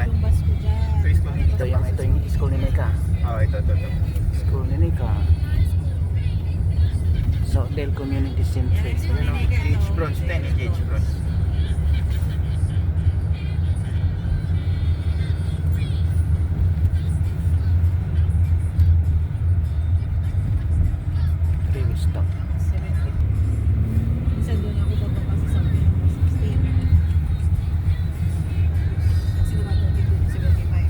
yung bus ko dyan. Sa school ni Ito yung school ni Nika. Oo, ito. School ni Nika. Southdale Community Center. Yan o, Gage Bronze. Ito yung Gage Bronze. Freeway stop. 70. Minsan doon ako bababa sa Saudi ng bus 16. Kasi dumating dito sa 75.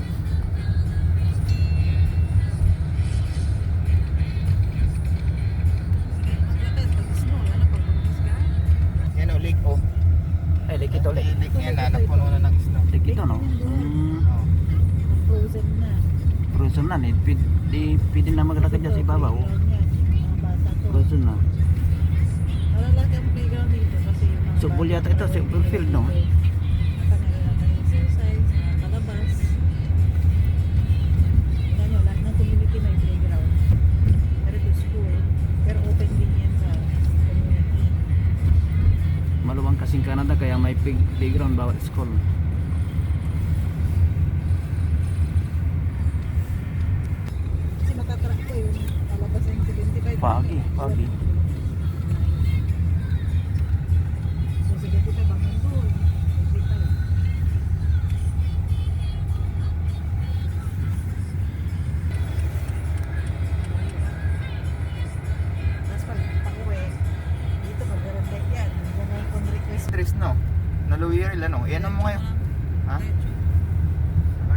Maglakad pag snow, wala pag buntis ka. Yan o, lake o. Ay, like ito, like. Lake yan na, napuno na ng snow. Like ito, no? Oo. Frozen na. Frozen na, pwede na maglakad dyan sa ibabaw. Mga bata to. Frozen na. Malalaki ang playground dito kasi yung mga So, yata ito, sa field, no? Nakanagalan ng exercise, nakakalabas. Tignan nyo, lahat ng community may playground. Pero ito school. Pero open din yan sa community. Maluwang kasing Canada, kaya may playground bawat school. Kasi matatrack ko yung palabas ng 75. Pagi. So 75 ang nandun. 75. Tapos pag-uwi, dito mag-red light yan. Diyan na yung request. Stress no. Naluwi rin ano. Yan mo ngayon. Ha?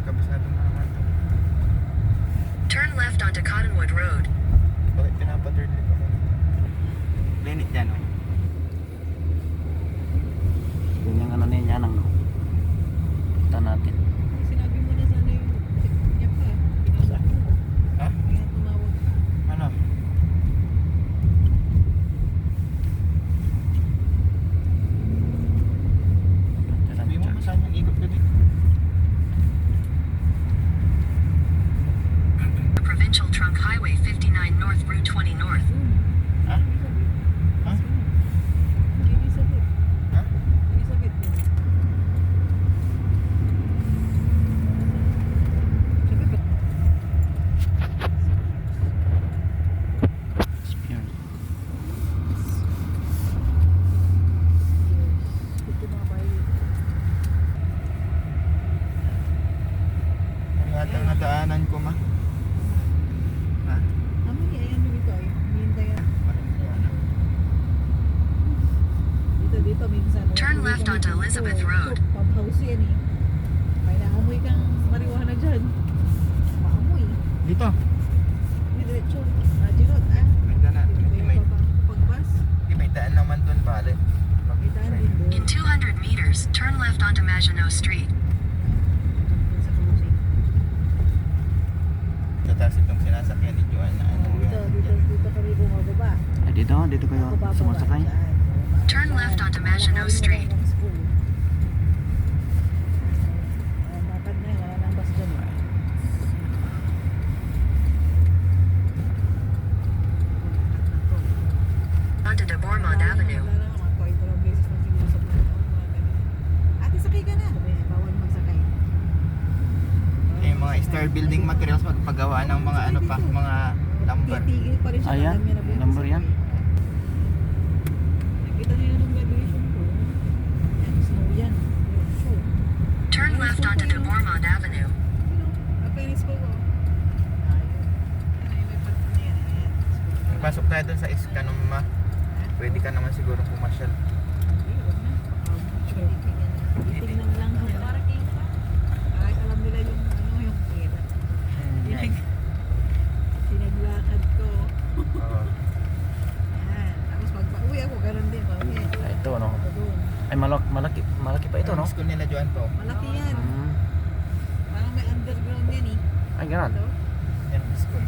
Kabisado na naman to. Turn left onto Cottonwood Road. Bakit pinapaturn dito ko? Linit yan o. Yun yung ano niya nang punta natin. Sinabi mo na sana yung niya pa. Pinasa ko. Ha? Kaya tumawag. Ano? Sabi mo saan yung ikot ko dito? The Provincial Trunk Highway 59 North, Route 20 North. Ha? Ha? Elizabeth. Ha? Elizabeth din. Sabi ba? Spear. Ito mga bahay. Ano yata ang nadaanan ko ma? Ha? Naman ayan yung ito ay. Minta yan. Dito minsan. Turn left onto Elizabeth Road. Pub house yan eh. May naamoy kang marijuana dyan. Maamoy. Dito. Hindi diretso. Jinot ah. May daan. May pagbas. May daan naman doon bale. May daan din doon. In 200 meters, turn left onto Maginot Street. Sa cruising. Tapos itong sinasakyan ni Joanne na ano Dito kami bumababa. Ay, dito kayo Ako bababa sumasakay. dyan. Turn left onto Maginot Street. Lakad na yun, wala nang bus dyan eh. Onto de Bourmont Avenue. Wala na, mga kahit walang beses na sinusap na ito, mga ganun. Ate, sakay ka na. Bawal magsakay. yung mga star building materials magpagawa ng mga ano pa, mga lumber. Titigil pa rin siya. Ayan, alam niya na buhay number yan. Nakita niyo nung graduation ko. Yan, snow yan. Sure. Turn left onto de Bourmont Avenue. Papanis ko ko. Ayun. Ayun, may part na yan. Ayan. Pasok tayo dun sa Iskanum ma. Pwede ka naman siguro pumasyal. Hindi, wag na. Sure. Titignan lang. Ay, alam nila yung ano yung pera. Sinaglakad ko. Oo. Yan. Tapos pag pauwi ako, ganun din. Pauwi. Ay, ito, no? Ako doon. Ay, malaki pa ito, no? School nila Joanne to. Malaki yan. Mm. Parang may underground yan eh. Ay, ganun. Ito. Yan ang school.